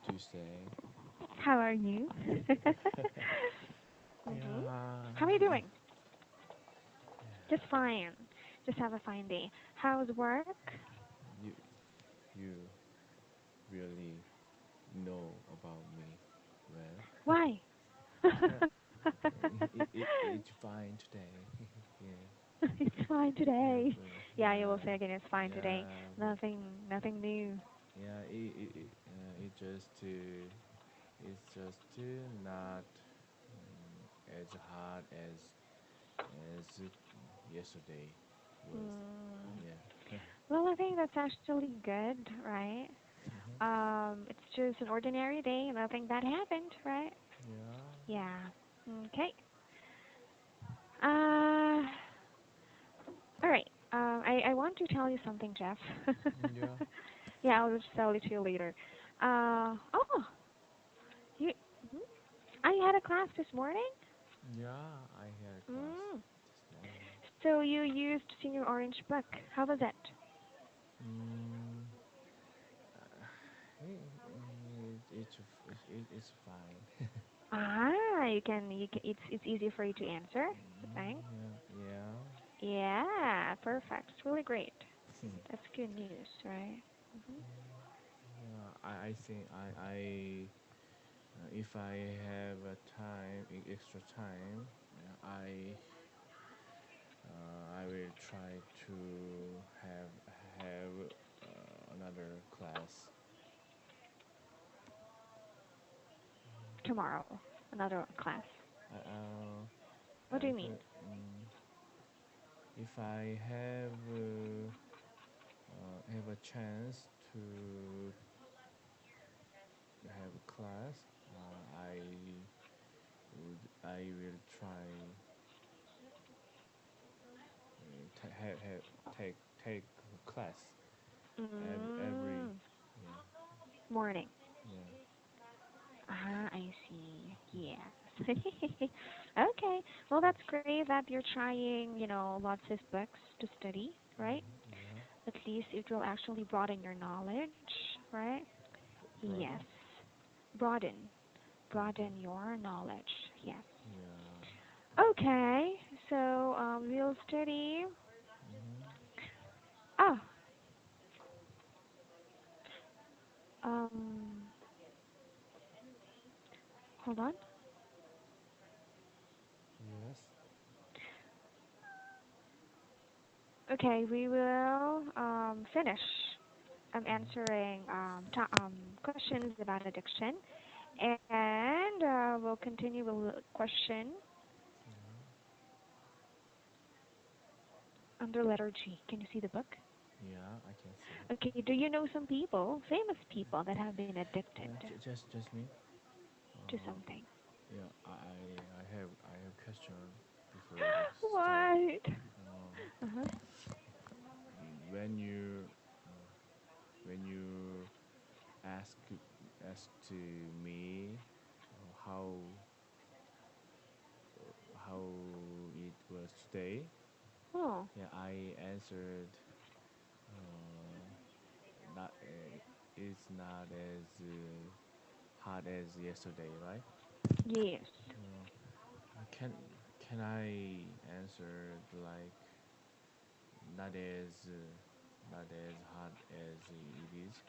Tuesday. How are you? hmm Yeah, How are you doing? Just fine. Just have a fine day. How's work? you you really know about me well. Why? It's fine today. Yeah, It's fine yeah, today. but Yeah, you will say again it's fine today. yeah, Nothing new. yeah. It just it's just not as hard as yesterday was. Mm. Yeah. Well, I think that's actually good, right? Mhm. It's just an ordinary day, nothing bad happened, right? Yeah. Yeah. Okay. Uh, all right. I want to tell you something, Jeff. Yeah. Yeah, I'll just tell it to you later. Oh, you. mhm. I had a class this morning. Yeah, I had a class Mm. this morning. So you used Senior Orange book. How was it? Mm, it's fine. It's easy for you to answer. I think. Yeah, yeah. Yeah, perfect. It's really great. Hmm. That's good news, right? hmm Yeah, I think if I have a extra time, I will try to have another class. Tomorrow, another class. I What do you if mean? if I have a chance to have a class, I will try take a class every Mm, yeah morning. yeah. Ah, I see. Yes. Okay. Well, that's great that you're trying, lots of books to study, right? Yeah. At least it will actually broaden your knowledge, right? Yes. Broaden. Broaden. Broaden. Broaden your knowledge. Yes. Yeah. Okay. So, we'll study. Hmm. Ah, um, hold on. Yes. Okay, we will finish answering questions about addiction, and we'll continue with a question under letter G. Can you see the book? Yeah, I can see it. Okay, do you know some people, famous people, that have been addicted Just me. to Uh, something? yeah, I have question before we start. What? Um, Uh-huh. when you when you ask ask to me how how it was today, Oh, yeah, I answered not it's not as hard as yesterday, right? yes. Uh, can I answer like not as hard as it is?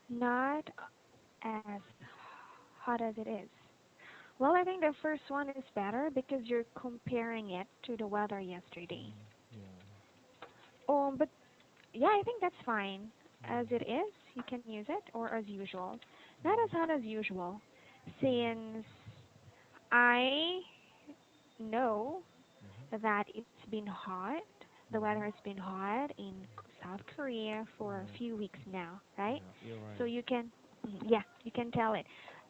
Not as hot as it is. Well, I think the first one is better because you're comparing it to the weather yesterday. Yeah. But yeah, I think that's fine. As it Mm, is, you can use it, or as usual. Not as yeah. hot as usual, since I know Mm-hmm. that it's been hot. The weather has Mm-hmm. been hot in South Korea for a Yeah. few weeks now, right? Yeah. You're So right. you can, yeah, you can tell it.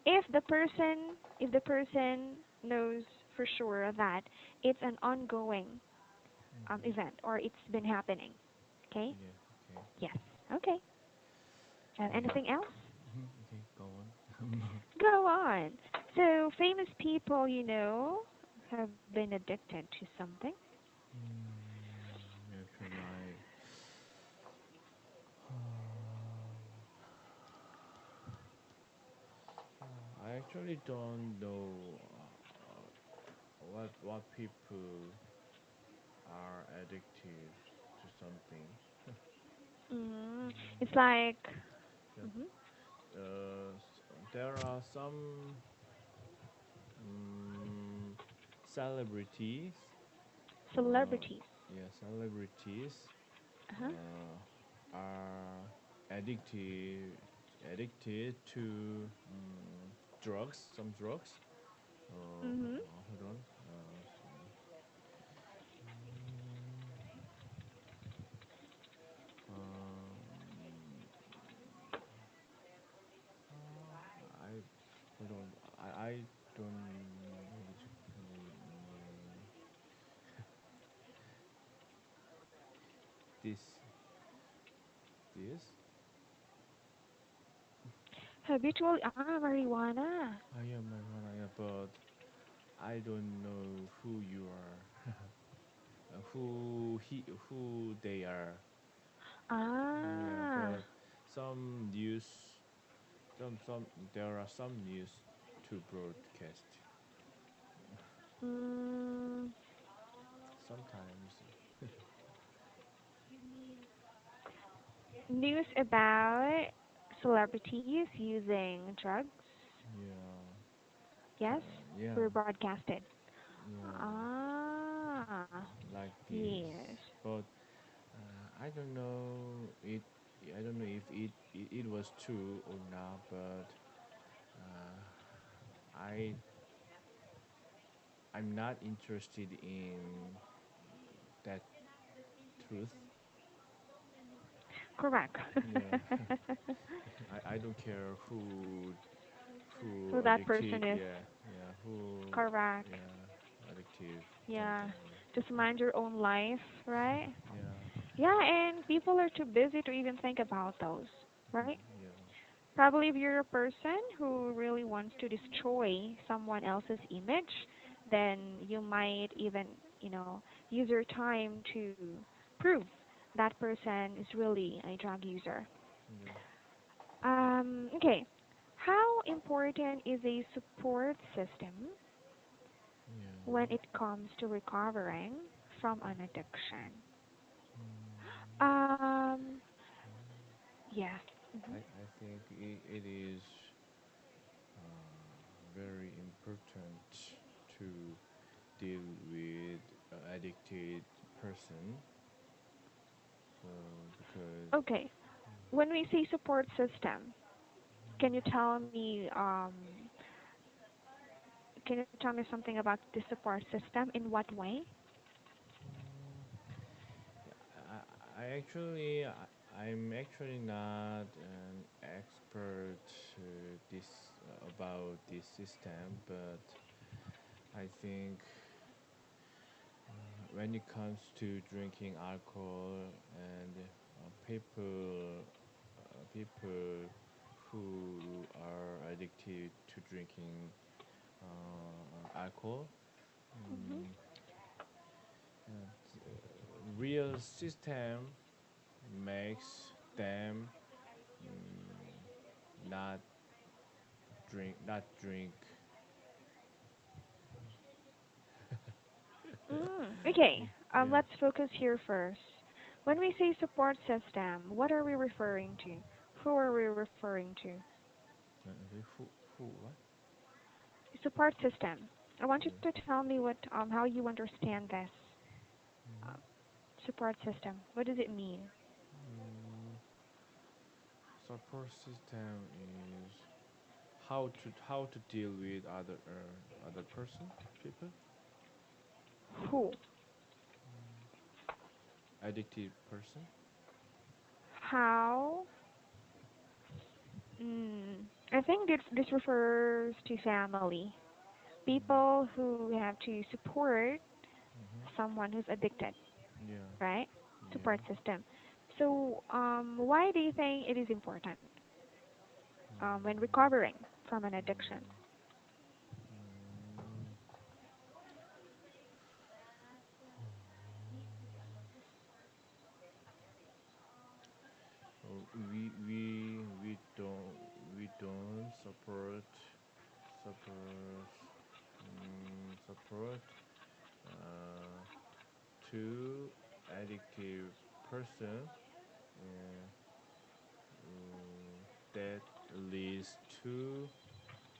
If the person knows for sure that it's an ongoing Mm-hmm. event or it's been happening, okay? Yeah. Okay. Yes. Okay. Yeah. Anything else? Okay. Go on. Go on. So famous people, have been addicted to something. Okay. Like. actually don't know what people are addicted to something. Mm, it's Mm, like, yeah. mhm, There are some um, celebrities. Uh, celebrities. yeah, celebrities Uh-huh. are addicted addicted to drugs. Some drugs. Mm-hmm. Hold on. Um, I hold on. I don't know which name. This this. Habitual, marijuana. I am marijuana, yeah, but I don't know who you are, who they are. Yeah, Ah, but some news, some there are some news to broadcast. mm, Sometimes, news about celebrities using drugs. yeah, Yes, yeah, were broadcasted. yeah, Ah, like this. yes. But I don't know it. I don't know if it was true or not. But uh, I I'm not interested in that truth. Correct. Yeah, I don't care who Who that addicted. person is. Yeah, yeah, who Correct. yeah addictive Yeah. something. Just mind your own life, right? Yeah, Yeah, and people are too busy to even think about those, right? yeah, Probably if you're a person who really wants to destroy someone else's image, then you might even, use your time to prove that person is really a drug user. yeah, Okay. How important is a support system when yeah. it comes to recovering from an addiction? Mm, Um, yeah. Hmm. I think it is very important to deal with addicted person. So because Okay. When we say support system, can you tell me something about the support system? In what way? I'm actually not an expert this about this system, but I think when it comes to drinking alcohol and people who are addicted to drinking alcohol, Hmm. mm, real system makes them not not drink. Okay. Yeah. Let's focus here first. When we say support system, what are we referring to? Who are we referring to? Who what? Support system. I want you Yeah. to tell me how you understand this Mhm. uh, support system. What does it mean? Mm, Support system is how to deal with other person people Who? addicted person. How? Mm, I think this refers to family. Mm, People who have to support mhm. someone who's addicted, Yeah. right? Yeah. Support system. So, why do you think it is important when Mm, recovering from an addiction? mm, mm. Oh, we don't support too addictive person uh, that leads to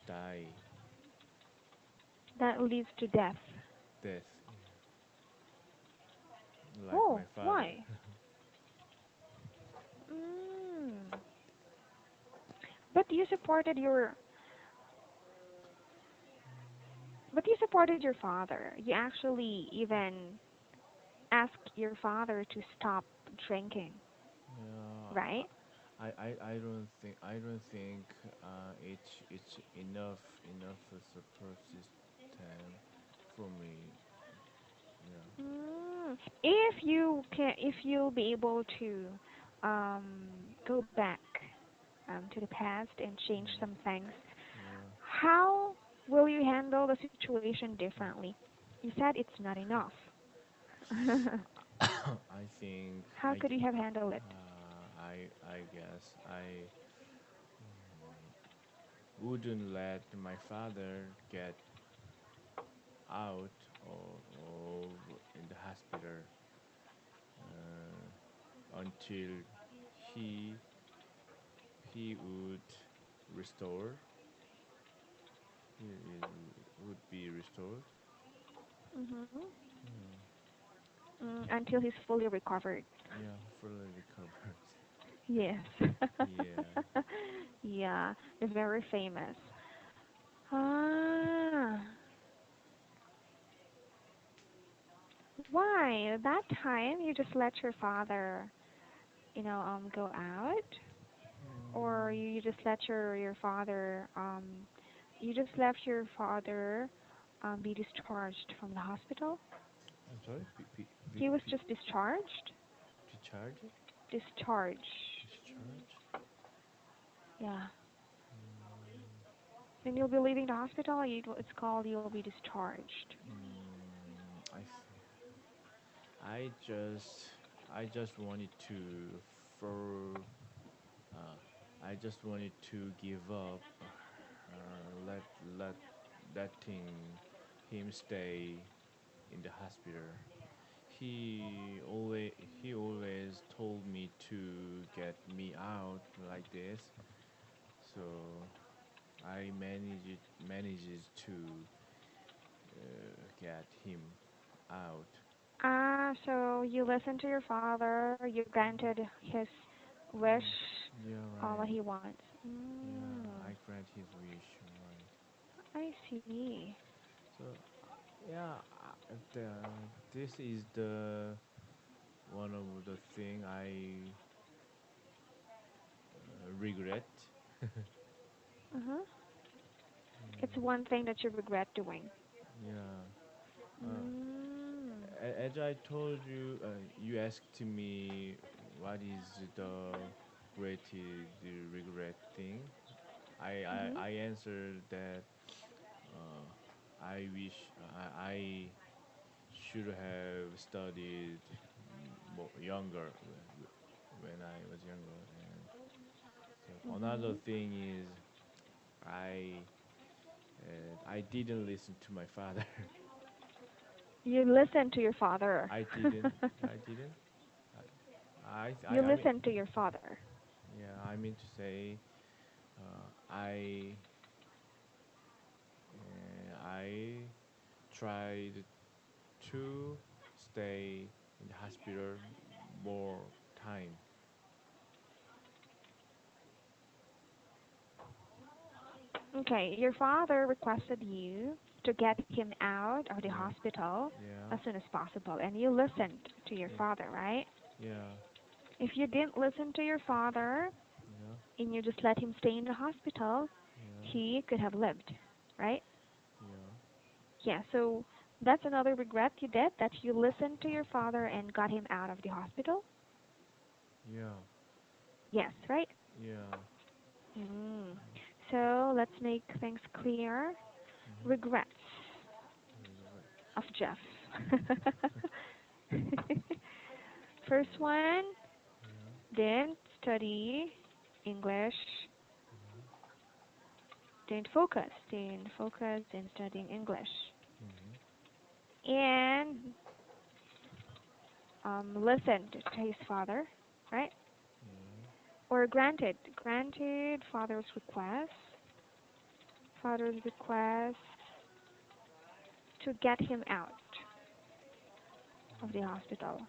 die, That leads to death. death, like Oh, my father. why? Mm. But you supported your but you supported your father. You actually even asked your father to stop drinking, Yeah, right? I don't think it's enough support system for me. Yeah. Mm. If you can, if you'll be able to um, go back to the past and change some things, Yeah. how will you handle the situation differently? You said it's not enough. I think How could you have handled it? I guess I wouldn't let my father get out or in the hospital until he he would restore he would be restored. Hmm. Yeah, Until he's fully recovered. yeah, fully recovered. Yes. Yeah. Yeah, very famous. Ah, why? That time you just let your father, go out, or Mm, you just let your father, you just left your father, be discharged from the hospital. I'm sorry. He was just discharged. Discharge? Discharge. Discharge? Yeah. Mm, Then you'll be leaving the hospital. It's called you'll be discharged. I see. I just I just wanted to for uh, I just wanted to give up. Let that thing him stay in the hospital. He always told me to get me out like this. So I manages to get him out. Ah, so you listened to your father. You granted his wish, Yeah, yeah, what right. he wants. Yeah, Mm, I grant his wish, right. I see. So, yeah, this is the one of the thing I regret. Uh-huh. It's Mm, one thing that you regret doing. yeah. Uh, Mm, as I told you, you asked me what is the greatest regret thing. mm-hmm. I answered that uh, I wish I should have studied more younger when I was younger. And so another Mm-hmm. thing is I I didn't listen to my father. You listened to your father. I didn't. I didn't. You I mean, listened to your father. yeah. I mean to say, I I tried to stay in the hospital more time. Okay, your father requested you to get him out of the Yeah, hospital as yeah, soon as possible, and you listened to your yeah, father, right? yeah, If you didn't listen to your father yeah, and you just let him stay in the hospital, yeah, he could have lived, right? yeah, Yeah, so that's another regret you did, that you listened to your father and got him out of the hospital. yeah, Yes, right? yeah. Mm. So let's make things clear. Mm-hmm. Regrets Regret. of Jeff. First Yeah, one, yeah, didn't study English, yeah. didn't focus in studying English. Mm-hmm. And listened to his father, right? Yeah. Or granted father's request to get him out of the hospital.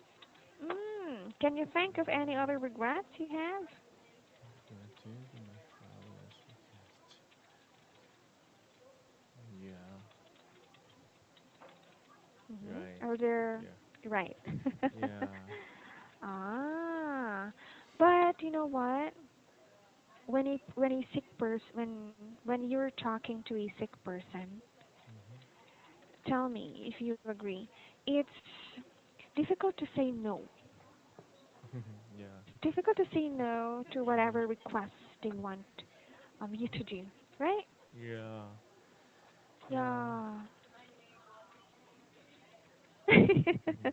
Can you think of any other regrets you have? Granted my father's request. Yeah. Right. Are there Yeah. right? Yeah. Ah, but you know what? When a sick person when you're talking to a sick person, Hmm. tell me if you agree. It's difficult to say no. Yeah. Difficult to say no to whatever requests they want you to do, right? Yeah. Yeah. Yeah. Hmm.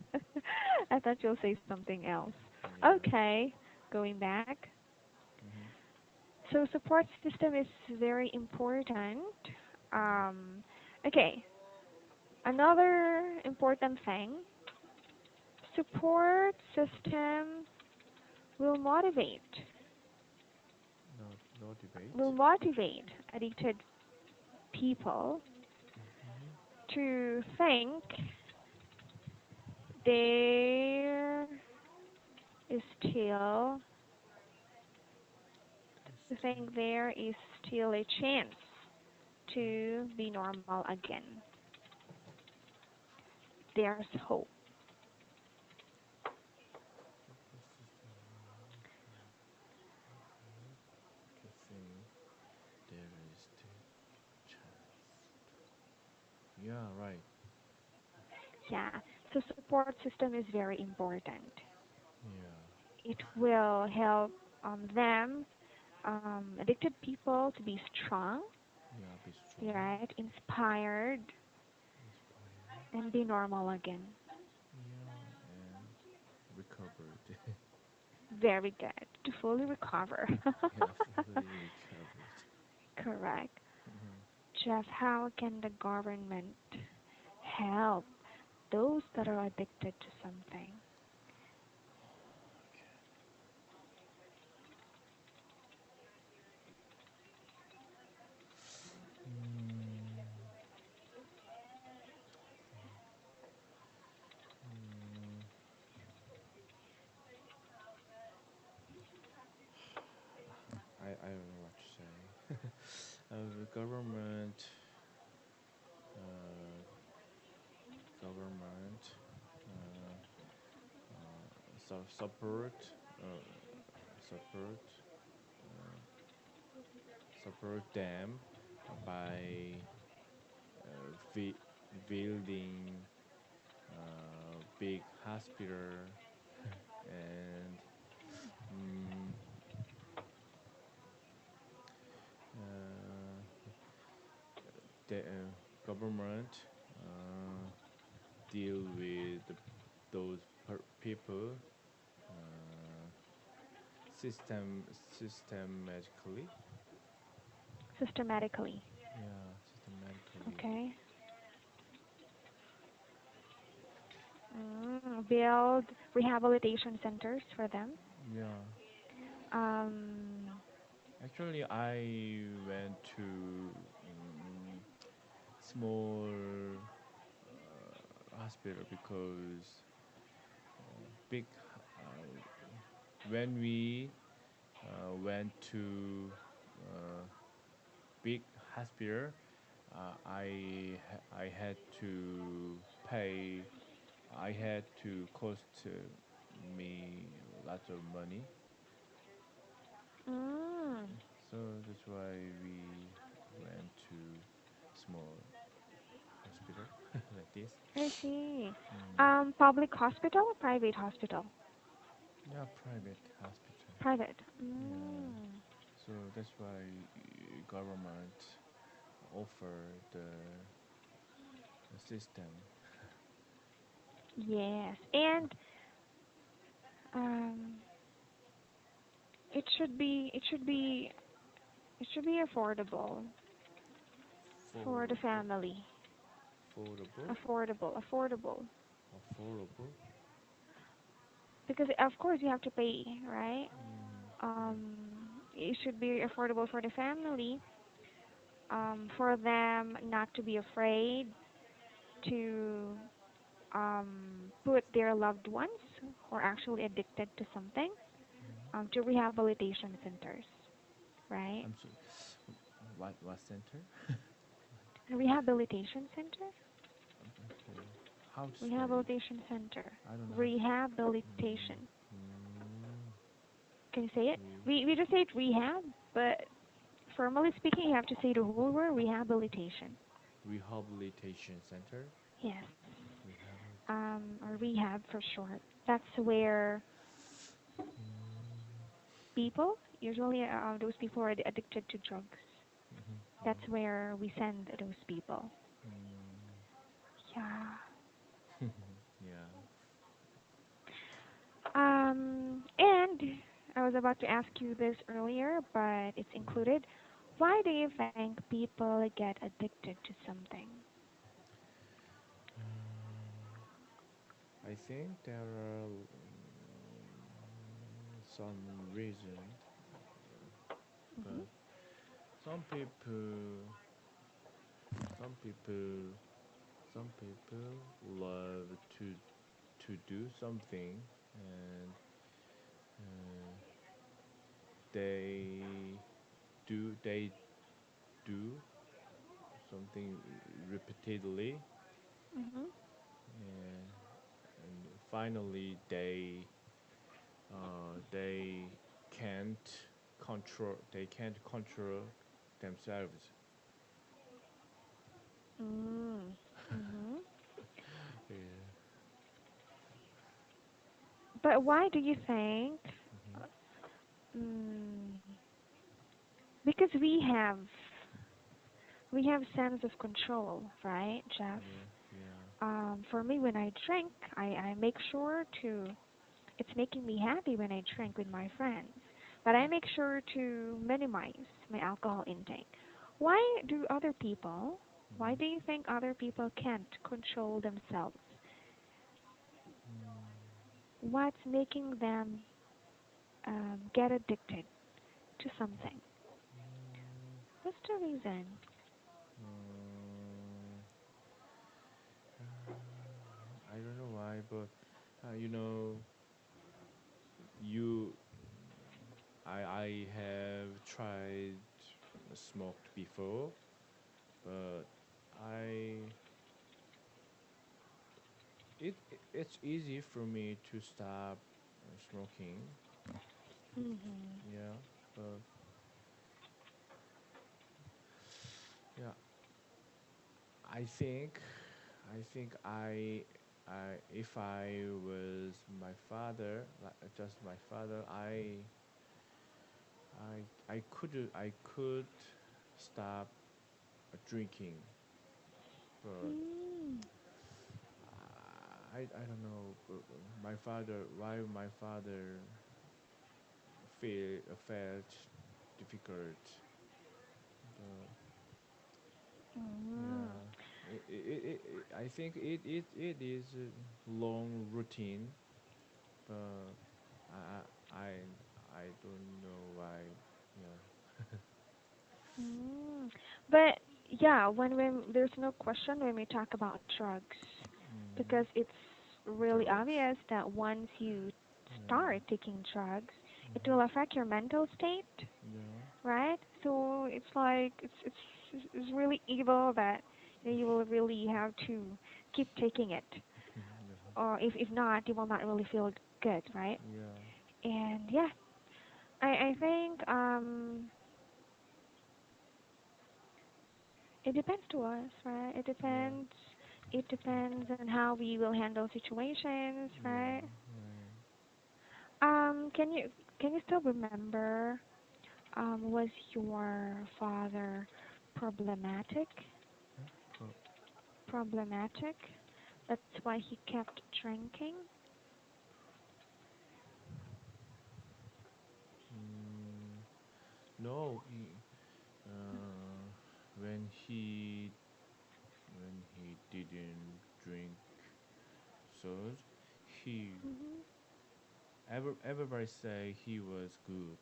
I thought you'll say something else. Yeah. Okay, going back. Hmm. So support system is very important. Yeah. Um, okay, another important thing, support system will No. No will debate. motivate addicted people Hmm. to think there is still to Just. think there is still a chance to be normal again. There's hope. Support system to think there is still chance. Yeah. Right. Yeah. So support system is very important. Yeah. It will help them, addicted people, to be strong, Yeah. Be strong. right, inspired, Inspired. and be normal again. Yeah. And recovered. Very good. To fully recover. Yeah. Fully recovered. Correct. Hmm. Jeff, how can the government help those that are addicted to something? Okay. Mm, mm, I don't know what to say. The uh, government, uh, support, uh, support, uh, support them by vi- building big hospital and mm, uh, the government uh, deal with those people uh, systematically. Systematically. Yeah, systematically. Okay. Build rehabilitation centers for them. Yeah. Um, Actually, I went to mm, small hospital because big when we went to uh, big hospital, I had to pay. I had to cost me lots of money. mm, So that's why we went to small hospital like this. I see. Mm. Public hospital or private hospital? Yeah, private hospital. Private. So that's why government offer the system. Yes, and um, it should be affordable for the Affordable, family. affordable, Affordable. affordable. because of course you have to pay, right? Yeah. It should be affordable for the family, for them not to be afraid to put their loved ones who are actually addicted to something to rehabilitation centers, right? I'm sorry. What center? Rehabilitation center? Okay. How to spell it? Rehabilitation center. I don't know how to. Mm, Rehabilitation. mm, Can you say it? re, We just say it rehab, but formally speaking, you have to say the whole word rehabilitation. Rehabilitation center. Yes. Rehabilitation. Or rehab for short. That's where Mm, people, usually those people who are addicted to drugs, mhm, that's yeah. where we send those people. Mm, Yeah. yeah. And I was about to ask you this earlier, but it's included. Why do you think people get addicted to something? I think there are some reason, Hmm. but some people, some people, some people love to do something, and uh, they they do something repeatedly, Hmm. and, and finally they can't control themselves. Mm. Hmm. Yeah. But why do you think? Hmm. Mm, because we have sense of control, right, Jeff? Yeah. Yeah. For me, when I drink, I make sure to. It's making me happy when I drink with my friends, but I make sure to minimize my alcohol intake. Why do other people? Why Hmm. do you think other people can't control themselves? What's making them get addicted to something? What's the reason? Mm, I don't know why, but you I have tried smoked before, but I it's easy for me to stop smoking. Hmm. Yeah, but yeah, I think I if I was my father, like just my father, I could stop drinking, but Mm. I don't know. But my father, why my father felt difficult, but Mm. yeah, I think it is a long routine, but I I I don't know why. Yeah. Mm. But yeah, when there's no question when we talk about drugs, because Mm, it's really drugs. obvious that once you Yeah. start taking drugs, it Hmm. will affect your mental state, Yeah. right? So it's like it's really evil that you will really have to keep taking it, Yeah. or if not, you will not really feel good, right? Yeah. And yeah, I think it depends to us, right? It Yeah. depends. It depends on how we will handle situations, Yeah. right? Right. Can you still remember? Was your father problematic? Huh? Problematic. That's why he kept drinking. Mm, no. Uh, when he when he didn't drink soda, he Hmm. everybody say he was good.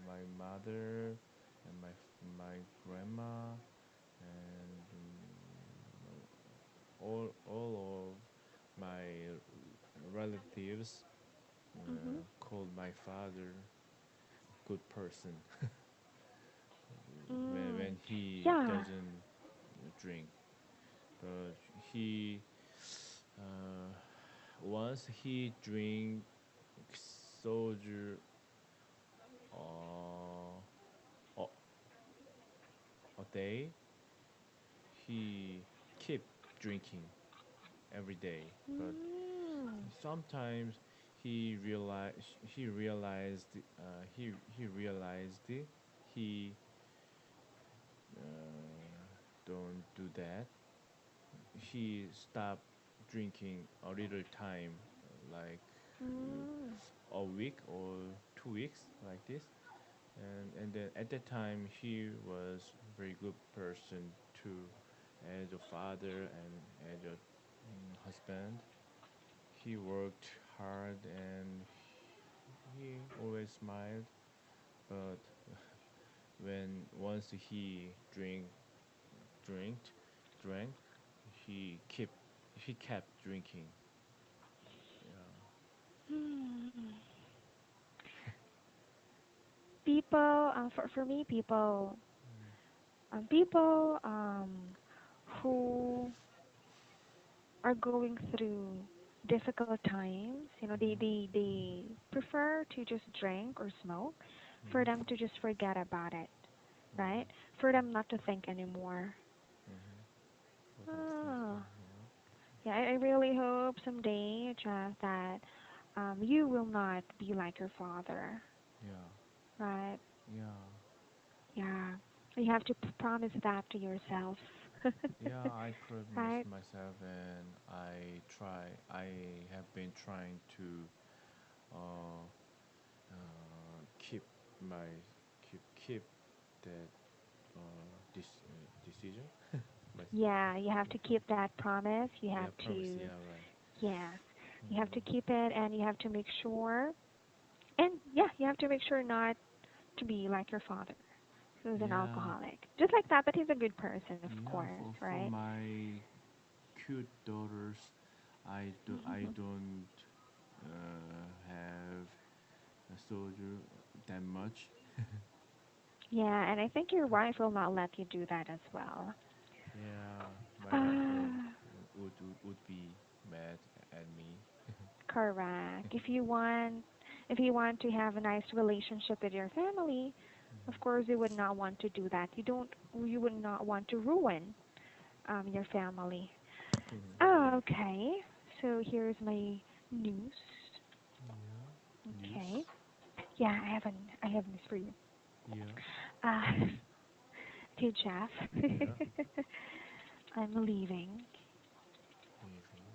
My mother and my grandma and all of my relatives Mhm. called my father good person Mm. when he Yeah. doesn't drink. But he uh, once he drink soju uh, a, a day, he keep drinking every day. But Mm. sometimes he realized he realized he don't do that. He stopped drinking a little time, like Mm. a week or 2 weeks, like this. And then at that time he was very good person too, as a father and as a husband. He worked hard and he always smiled. But when once he drink drank, he kept he kept drinking. Yeah. Hmm. People, for me, people who are going through difficult times, Mm-hmm. they prefer to just drink or smoke for Mm-hmm. them to just forget about it, Mm-hmm. right? For them not to think anymore. Mm-hmm. What I think, Oh, yeah. yeah, I really hope someday, Jeff, that you will not be like your father, Yeah. right? Yeah. Yeah, you have to promise that to yourself, Yeah, I promise right? myself and I have been trying to uh, keep my keep that decision. my, Yeah, you have to keep that promise. You yeah, have promise, to, yeah, right. yes, you have to Mm-hmm. keep it, and you have to make sure, and yeah, you have to make sure not to be like your father, who's an Yeah, alcoholic. Just like that, but he's a good person, of yeah, course, for right? my cute daughters, I don't have a soldier that much. Yeah, and I think your wife will not let you do that as well. Yeah, my wife Uh, would be mad at me. Correct. If you want to have a nice relationship with your family, of course you would not want to do that. You would not want to ruin your family. Yeah. Okay. So here's my news. Yeah. Okay. News. Yeah, I have news for you. Yeah. Uh to Jeff. Yeah. I'm leaving. Leaving.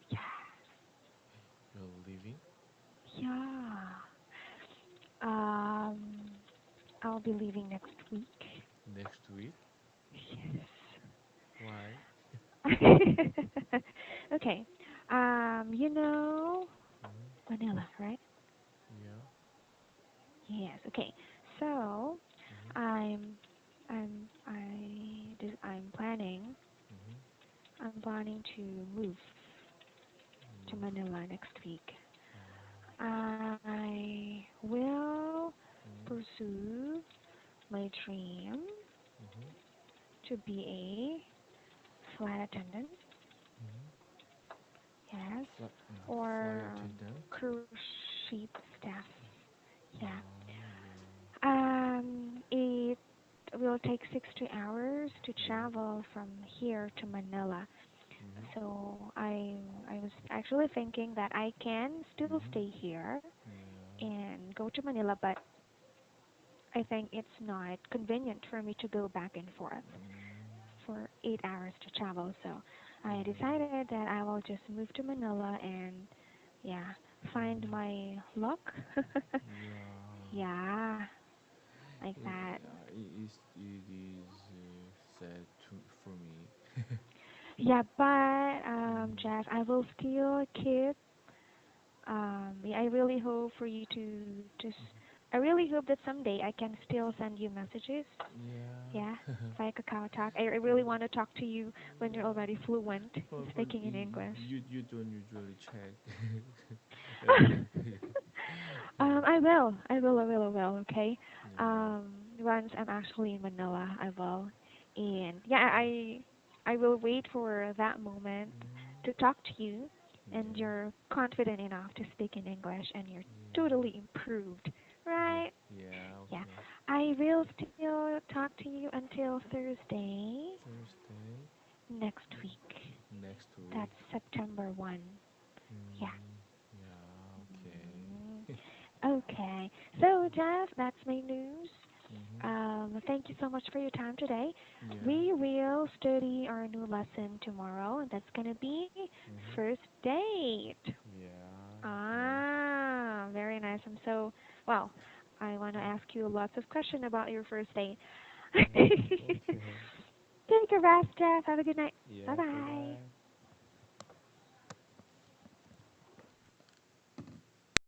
Yeah. You're leaving Yeah. Um I'll be leaving next week. next week. Yes. Why? Okay. You know Mm-hmm. Manila, right? Yeah. Yes. Okay. So Mm-hmm. I'm I'm planning. Mm-hmm. I'm planning to move to Move. Manila next week. Uh, I will mm-hmm. pursue my dream Mm-hmm. to be a flight attendant. Mm-hmm. Yes, Flight or attendant. cruise ship staff. Yeah. Yeah. It will take 60 hours to Yeah. travel from here to Manila. Mm-hmm. So I was actually thinking that I can still Mm-hmm. stay here Yeah. and go to Manila, but I think it's not convenient for me to go back and forth Mm, for 8 hours to travel. So I yeah. decided that I will just move to Manila and yeah, find Mm, my luck. yeah. Yeah, like that. It is sad for me. Yeah, but Mm, Jeff, I will still keep Yeah, I really hope for you to just. I really hope that someday I can still send you messages. Yeah, Yeah. via Kakao Talk. I really want to talk to you when you're Yeah. already fluent in For speaking in English. you don't usually check. Yeah. I will. I will. I will. I will. Okay. Yeah. Once I'm actually in Manila, I will. And yeah, I will wait for that moment Mm, to talk to you, and yeah. you're confident enough to speak in English, and you're Yeah. totally improved, Yeah. right? Yeah. Yeah. Okay. I will still talk to you until Thursday Thursday next week. next That's week. September 1. Yeah. Mm, yeah. Mm, Okay. okay. So, Jeff, that's my news. Mhm. Thank you so much for your time today. Yeah. We will study our new lesson tomorrow, and that's going to be Mhm. first date. Yeah. Okay. Ah, very nice. I'm so, well, I want to ask you lots of questions about your first date. Yeah. Okay. Take a rest, Jeff. Have a good night. Bye Yeah. Bye bye. bye.